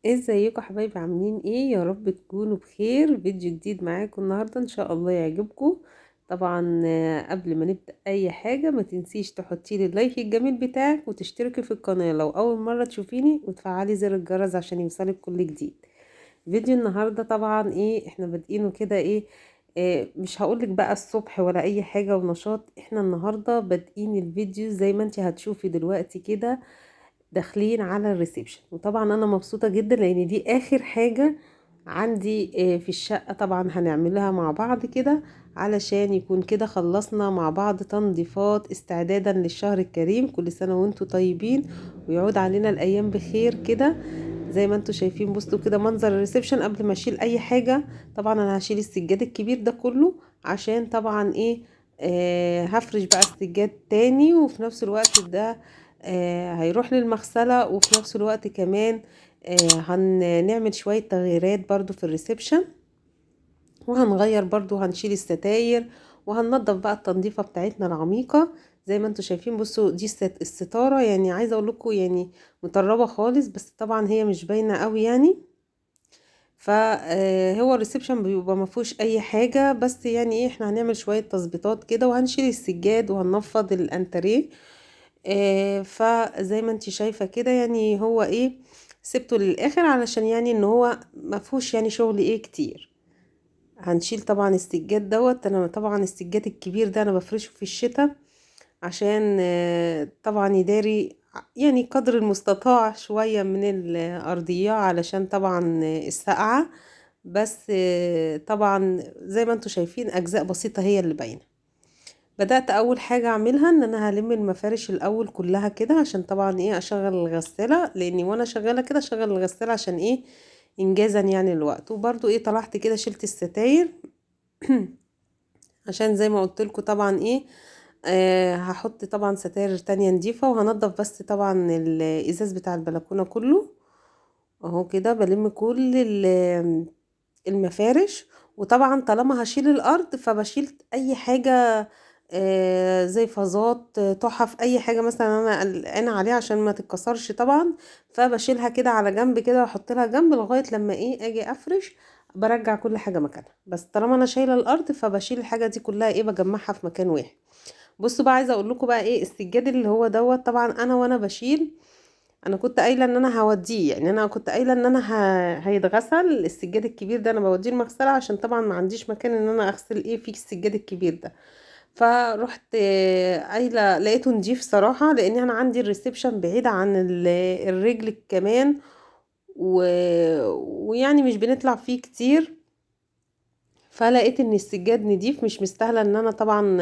ازيكم حبايبي؟ عاملين ايه؟ يا رب تكونوا بخير. فيديو جديد معاكم النهارده ان شاء الله يعجبكم. طبعا قبل ما نبدأ اي حاجة ما تنسيش تحطي لي اللايك الجميل بتاعك وتشتركي في القناة لو اول مرة تشوفيني، وتفعلي زر الجرس عشان يوصلك كل جديد. فيديو النهارده طبعا ايه احنا بادئينه كده ايه. مش هقولك بقى الصبح ولا اي حاجة ونشاط، احنا النهارده بادئين الفيديو زي ما انتي هتشوفي دلوقتي كده، داخلين على الريسبشن. وطبعا انا مبسوطة جدا لان دي اخر حاجة عندي في الشقة. طبعا هنعملها مع بعض كده علشان يكون كده خلصنا مع بعض تنظيفات استعدادا للشهر الكريم. كل سنة وانتم طيبين ويعود علينا الايام بخير كده. زي ما انتم شايفين بصوا كده منظر الريسبشن قبل ما اشيل اي حاجة. طبعا انا هشيل السجاد الكبير ده كله عشان طبعا ايه، هفرش بقى السجاد تاني، وفي نفس الوقت ده هيروح للمغسلة. وفي نفس الوقت كمان هنعمل شوية تغييرات برضو في الريسبشن، وهنغير برضو هنشيل الستاير وهننضف بقى التنظيفة بتاعتنا العميقة. زي ما انتوا شايفين بصوا دي الستارة، يعني عايزة اقول لكم يعني مطربة خالص، بس طبعا هي مش باينة قوي يعني. فهو الريسبشن بيبقى ما فيهوش اي حاجة، بس يعني ايه احنا هنعمل شوية تظبيطات كده وهنشيل السجاد وهننفض الانتريه. فزي ما انتي شايفة كده يعني هو ايه، سبته للاخر علشان يعني ان هو ما فيهوش يعني شغل ايه كتير. هنشيل طبعا السجاد دوت. انا طبعا السجاد الكبير ده انا بفرشه في الشتاء عشان طبعا يداري يعني قدر المستطاع شوية من الأرضية علشان طبعا السقعة. بس طبعا زي ما انتوا شايفين أجزاء بسيطة هي اللي باينة. بدأت أول حاجة أعملها إن أنا هلم المفارش الأول كلها كده عشان طبعا إيه أشغل الغسالة، لأني وأنا شغالة كده أشغل الغسالة عشان إيه إنجازا يعني الوقت. وبرضو إيه طلعت كده شلت الستاير عشان زي ما قلت لكم طبعا ايه، هحط طبعا ستائر تانية نضيفة وهنضف بس طبعا الازاز بتاع البلكونة كله. اهو كده بلم كل المفارش. وطبعا طالما هشيل الارض فبشيل اي حاجة زي فازات تحف اي حاجة مثلا انا قلقانة عليها عشان ما تتكسرش طبعا. فبشيلها كده على جنب كده واحط لها جنب لغاية لما ايه اجي افرش، برجع كل حاجة مكانها. بس طالما انا شايلة الارض فبشيل الحاجة دي كلها ايه بجمعها في مكان واحد. بصوا بقى عايزة اقول لكم بقى ايه السجاد اللي هو دوت. طبعا انا وانا بشيل انا كنت قايله ان انا هوديه، يعني انا كنت قايله ان انا هيتغسل السجاد الكبير ده، انا بوديه المغسله عشان طبعا ما عنديش مكان ان انا اغسل ايه في السجاد الكبير ده. فرحت قايله لقيته نضيف صراحه، لان انا عندي الريسبشن بعيده عن الرجل كمان و... ويعني مش بنطلع فيه كتير. فلقيت ان السجاد نضيف مش مستاهله ان انا طبعا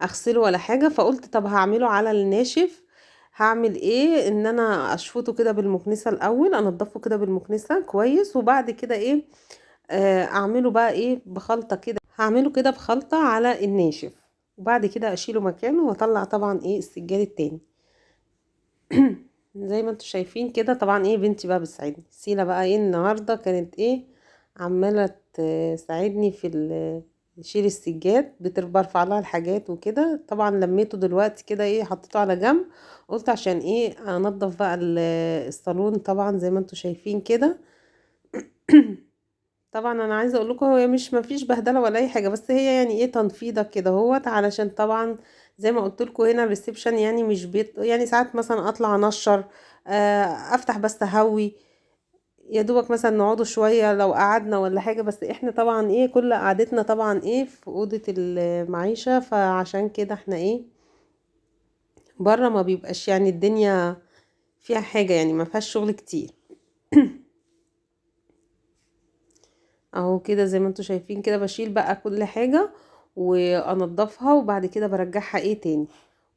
اغسله ولا حاجه. فقلت طب هعمله على الناشف. هعمل ايه ان انا اشفطه كده بالمكنسه الاول، انضفه كده بالمكنسه كويس، وبعد كده ايه اعمله بقى ايه بخلطه كده. هعمله كده بخلطه على الناشف، وبعد كده اشيله مكانه واطلع طبعا ايه السجاد التاني. زي ما انتوا شايفين كده. طبعا ايه بنتي بقى بتساعدني، سيلا بقى ايه النهارده كانت ايه عماله تساعدني في شيل السجاد، برفع لها الحاجات وكده. طبعا لميته دلوقتي كده ايه حطيته على جنب. قلت عشان ايه انضف بقى الصالون طبعا زي ما انتوا شايفين كده. طبعا انا عايزه اقول لكم هو مش ما فيش بهدله ولا اي حاجه، بس هي يعني ايه تنفيضه كده اهوت علشان طبعا زي ما قلت لكم هنا الريسبشن يعني مش بيت، يعني ساعات مثلا اطلع انشر افتح بس هوي يا دوبك مثلا نقعدوا شويه لو قعدنا ولا حاجه. بس احنا طبعا ايه كل قعدتنا طبعا ايه في اوضه المعيشه، فعشان كده احنا ايه بره ما بيبقاش يعني الدنيا فيها حاجه، يعني ما فيهاش شغل كتير. اهو كده زي ما انتوا شايفين كده بشيل بقى كل حاجة وانضفها، وبعد كده برجعها ايه تاني.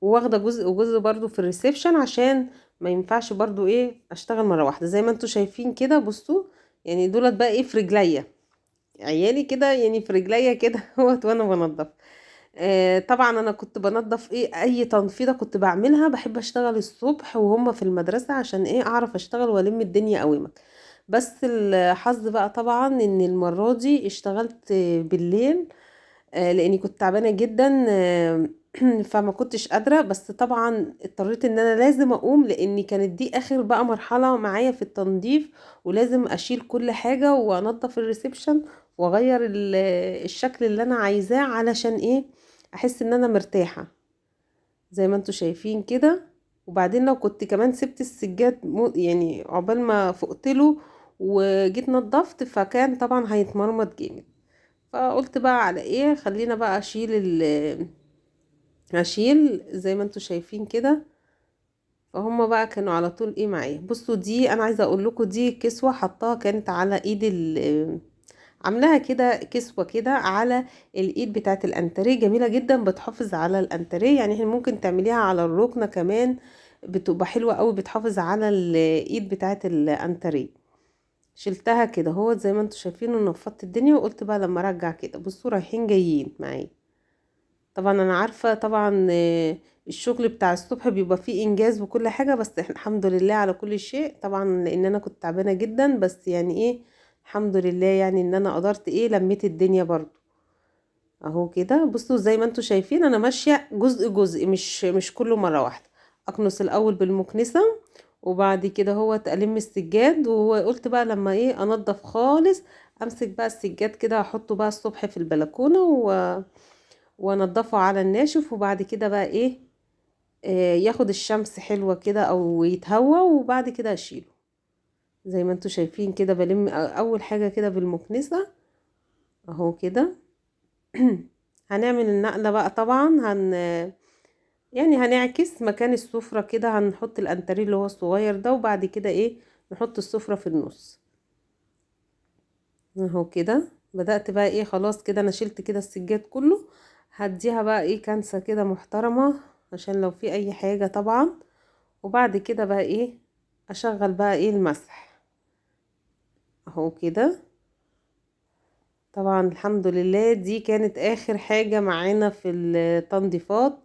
واخده جزء وجزء برضو في الريسبشن عشان ما ينفعش برضو ايه اشتغل مرة واحدة. زي ما انتوا شايفين كده بصوا يعني دولت بقى ايه في رجليا عيالي كده، يعني في رجليا كده هوت وانا بنضف. طبعا انا كنت بنضف ايه اي تنفيضه كنت بعملها بحب اشتغل الصبح وهم في المدرسه عشان ايه اعرف اشتغل والم الدنيا قويمك. بس الحظ بقى طبعا ان المره دي اشتغلت بالليل لاني كنت تعبانه جدا فما كنتش قادرة، بس طبعا اضطريت ان انا لازم اقوم، لاني كانت دي اخر بقى مرحلة معايا في التنظيف، ولازم اشيل كل حاجة وانضف الريسبشن واغير الشكل اللي انا عايزاه، علشان ايه؟ احس ان انا مرتاحة زي ما انتوا شايفين كده. وبعدين لو كنت كمان سبت السجاد يعني عقبال ما فقتله وجيت نضفت، فكان طبعا هيتمرمط جامد. فقلت بقى على ايه، خلينا بقى اشيل زي ما انتوا شايفين كده. فهم بقى كانوا على طول ايه معايا. بصوا دي انا عايزه اقول لكم، دي كسوه حطاها كانت على ايد عاملاها كده كسوه كده على الايد بتاعه الانتريه، جميله جدا، بتحافظ على الانتريه. يعني احنا ممكن تعمليها على الركنه كمان، بتبقى حلوه قوي، بتحافظ على الايد بتاعه الانتريه. شلتها كده هو زي ما انتوا شايفين، ونفضت الدنيا، وقلت بقى لما ارجع كده. بصوا رايحين جايين معايا. طبعا انا عارفة طبعا الشغل بتاع الصبح بيبقى فيه انجاز وكل حاجة، بس احنا الحمد لله على كل شيء طبعا، لان انا كنت تعبانة جدا، بس يعني ايه، الحمد لله يعني ان انا قدرت ايه، لميت الدنيا برضو. اهو كده بصوا زي ما انتوا شايفين، انا ماشية جزء جزء، مش كله مرة واحدة. اكنس الاول بالمكنسة، وبعد كده هو تألم السجاد، وقلت بقى لما ايه انضف خالص، امسك بقى السجاد كده، احطه بقى الصبح في البلكونة وانضفه على الناشف، وبعد كده بقى ايه، ياخد الشمس حلوة كده او يتهوى، وبعد كده اشيله زي ما انتوا شايفين كده. بلم اول حاجة كده بالمكنسة اهو كده. هنعمل النقلة بقى طبعا، يعني هنعكس مكان السفرة كده، هنحط الانتريه اللي هو الصغير ده، وبعد كده ايه، نحط السفرة في النص اهو كده. بدأت بقى ايه، خلاص كده انا شلت كده السجاد كله. هديها بقى ايه كنسة كده محترمة، عشان لو في اي حاجة طبعا. وبعد كده بقى ايه، اشغل بقى ايه المسح اهو كده. طبعا الحمد لله دي كانت اخر حاجة معانا في التنظيفات.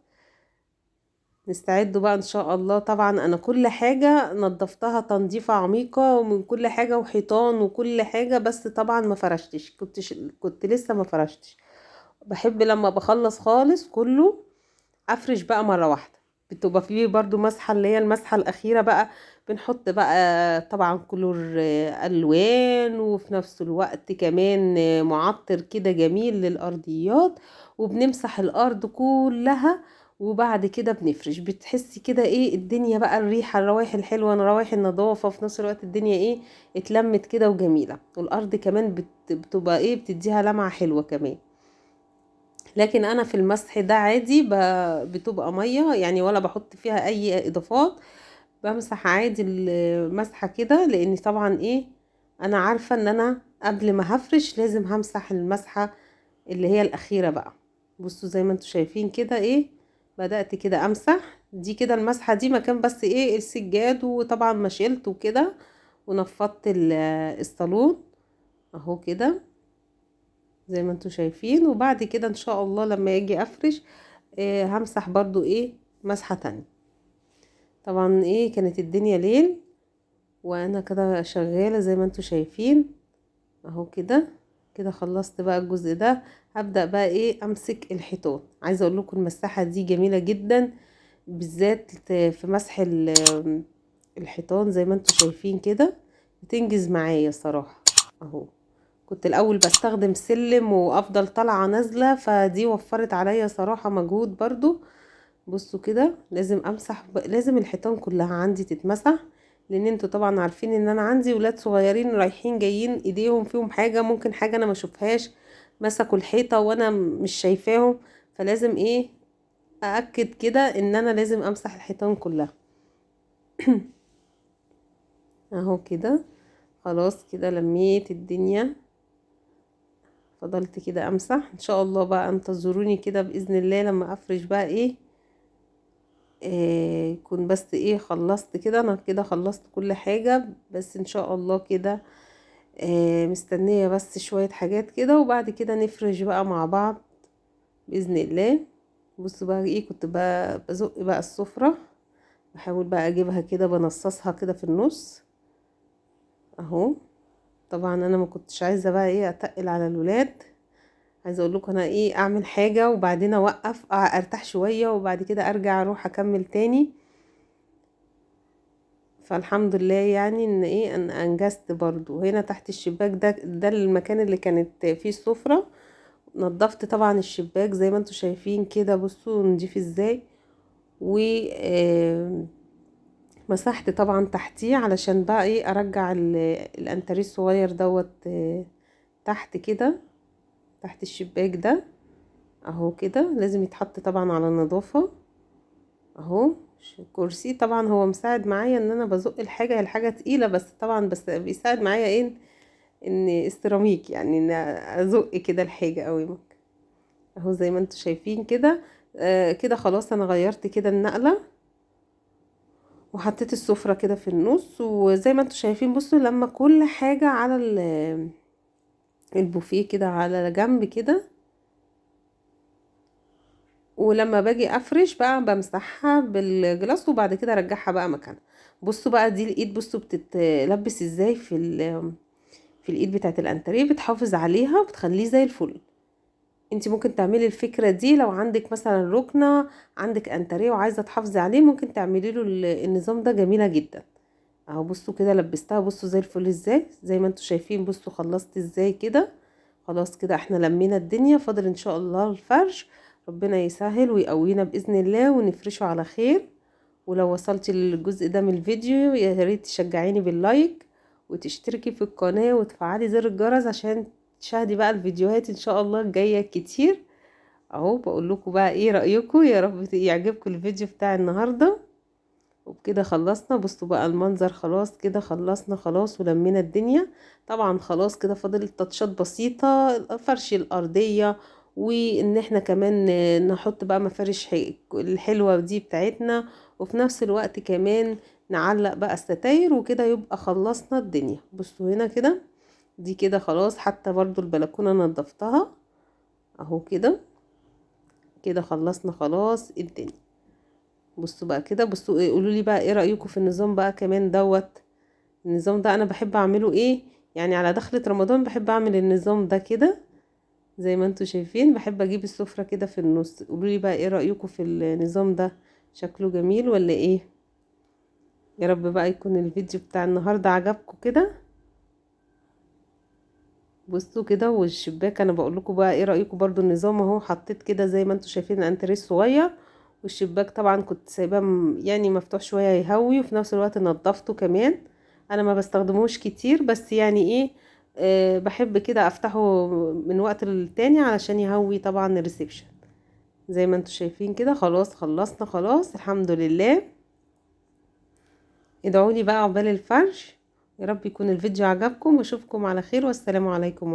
نستعد بقى ان شاء الله. طبعا انا كل حاجة نظفتها تنظيفة عميقة، ومن كل حاجة، وحيطان وكل حاجة، بس طبعا ما فرشتش، كنت لسه ما فرشتش. بحب لما بخلص خالص كله افرش بقى مرة واحدة. بتبقى فيه برضو مسحة، اللي هي المسحة الأخيرة بقى، بنحط بقى طبعا كلور ألوان، وفي نفس الوقت كمان معطر كده جميل للأرضيات، وبنمسح الأرض كلها. وبعد كده بنفرش، بتحسي كده ايه الدنيا بقى، الريحة، الروائح الحلوة، روائح النظافة، في نفس الوقت الدنيا ايه، اتلمت كده وجميلة. والأرض كمان بتبقى ايه، بتديها لمعة حلوة كمان. لكن انا في المسح ده عادي، بتبقى مية يعني، ولا بحط فيها اي اضافات. بمسح عادي المسحة كده، لاني طبعا ايه، انا عارفة ان انا قبل ما هفرش لازم همسح المسحة اللي هي الاخيرة بقى. بصوا زي ما انتوا شايفين كده ايه، بدأت كده امسح. دي كده المسحة دي مكان بس ايه السجاد، وطبعا ما شلت وكده، ونفضت الصالون اهو كده زي ما انتوا شايفين. وبعد كده ان شاء الله لما اجي افرش همسح برضو ايه مسحة تانية. طبعا ايه كانت الدنيا ليل، وانا كده شغالة زي ما انتوا شايفين اهو كده. كده خلصت بقى الجزء ده. هبدأ بقى ايه امسك الحيطان. عايزة اقول لكم المساحة دي جميلة جدا، بالذات في مسح الحيطان زي ما انتوا شايفين كده، بتنجز معايا صراحة اهو. كنت الاول بستخدم سلم وافضل طالعة نازلة، فدي وفرت عليا صراحة مجهود برضو. بصوا كده لازم امسح لازم الحيطان كلها عندي تتمسح، لان انتوا طبعا عارفين ان انا عندي ولاد صغيرين رايحين جايين، ايديهم فيهم حاجة، ممكن حاجة انا ما اشوفهاش، مسكوا الحيطة وانا مش شايفاهم. فلازم ايه، أأكد كده ان انا لازم امسح الحيطان كلها. اهو كده خلاص كده لميت الدنيا. فضلت كده امسح. ان شاء الله بقى انتظروني كده باذن الله لما افرش بقى ايه، يكون بس ايه خلصت كده. انا كده خلصت كل حاجة، بس ان شاء الله كده مستنية بس شوية حاجات كده، وبعد كده نفرش بقى مع بعض بإذن الله. بصوا بقى ايه، كنت بقى بزق بقى السفرة، بحاول بقى اجيبها كده، بنصصها كده في النص اهو. طبعا انا ما كنتش عايزة بقى ايه اتقل على الولاد، عايزه اقول لكم انا ايه، اعمل حاجه وبعدين اوقف ارتاح شويه وبعد كده ارجع اروح اكمل تاني. فالحمد لله يعني ان ايه، ان انجزت برضو. هنا تحت الشباك ده المكان اللي كانت فيه السفره. نظفت طبعا الشباك زي ما انتم شايفين كده، بصوا نضيف ازاي. و مسحت طبعا تحتيه علشان بقى ايه ارجع الانتريه الصغير دوت تحت كده، تحت الشباك ده اهو كده. لازم يتحط طبعا على النظافة اهو. كرسي طبعا هو مساعد معايا ان انا بزق الحاجة، هي الحاجة تقيلة بس طبعا، بس بيساعد معايا ايه، ان السيراميك يعني ان ازق كده الحاجة قوي اهو زي ما انتم شايفين كده. كده خلاص انا غيرت كده النقلة وحطيت السفرة كده في النص. وزي ما انتم شايفين بصوا، لما كل حاجة على البوفيه كده على جنب كده، ولما باجي افرش بقى بمسحها بالجلاس وبعد كده ارجعها بقى مكانها. بصوا بقى دي الايد، بصوا بتتلبس ازاي في الايد بتاعت الانتريه، بتحافظ عليها وبتخليه زي الفل. انت ممكن تعملي الفكرة دي لو عندك مثلا ركنة، عندك انتريه وعايزة تحافظي عليه، ممكن تعملي له النظام ده، جميلة جدا اهو. بصوا كده لبستها، بصوا زي الفل ازاي، زي ما انتوا شايفين. بصوا خلصت ازاي كده. خلاص كده احنا لمينا الدنيا، فاضل ان شاء الله الفرش. ربنا يسهل ويقوينا باذن الله ونفرشه على خير. ولو وصلتي للجزء ده من الفيديو يا ريت تشجعيني باللايك وتشتركي في القناة وتفعلي زر الجرس عشان تشاهدي بقى الفيديوهات ان شاء الله الجاية كتير اهو. بقول لكم بقى ايه رأيكم، يا رب يعجبكم الفيديو بتاع النهاردة. وبكده خلصنا. بصوا بقى المنظر، خلاص كده خلصنا خلاص ولمينا الدنيا. طبعا خلاص كده فاضل تاتشات بسيطة، فرش الأرضية، وان احنا كمان نحط بقى مفارش الحلوة دي بتاعتنا، وفي نفس الوقت كمان نعلق بقى الستاير، وكده يبقى خلصنا الدنيا. بصوا هنا كده، دي كده خلاص. حتى برضو البلكونة نضفتها اهو كده. كده خلصنا خلاص الدنيا. بصوا بقى كده، بصوا ايه، قولوا لي بقى ايه رأيكم في النظام بقى كمان دوت. النظام ده انا بحب اعمله ايه، يعني على دخلة رمضان بحب اعمل النظام ده كده زي ما انتوا شايفين. بحب اجيب السفرة كده في النص. قولوا لي بقى ايه رأيكم في النظام ده، شكله جميل ولا ايه؟ يا رب بقى يكون الفيديو بتاع النهاردة عجبكم كده. بصوا كده، والشباك انا بقول لكم بقى ايه رأيكم برضو. النظام اهو حطيت كده زي ما انتوا شايفين الانتريه الصغير، والشباك طبعا كنت سايباه يعني مفتوح شوية يهوي، وفي نفس الوقت نضفته كمان. انا ما بستخدموش كتير بس يعني ايه، بحب كده افتحه من وقت للتاني علشان يهوي طبعا الريسبشن. زي ما انتوا شايفين كده خلاص خلصنا خلاص الحمد لله. ادعولي بقى عقبال الفرش. يا رب يكون الفيديو عجبكم واشوفكم على خير، والسلام عليكم.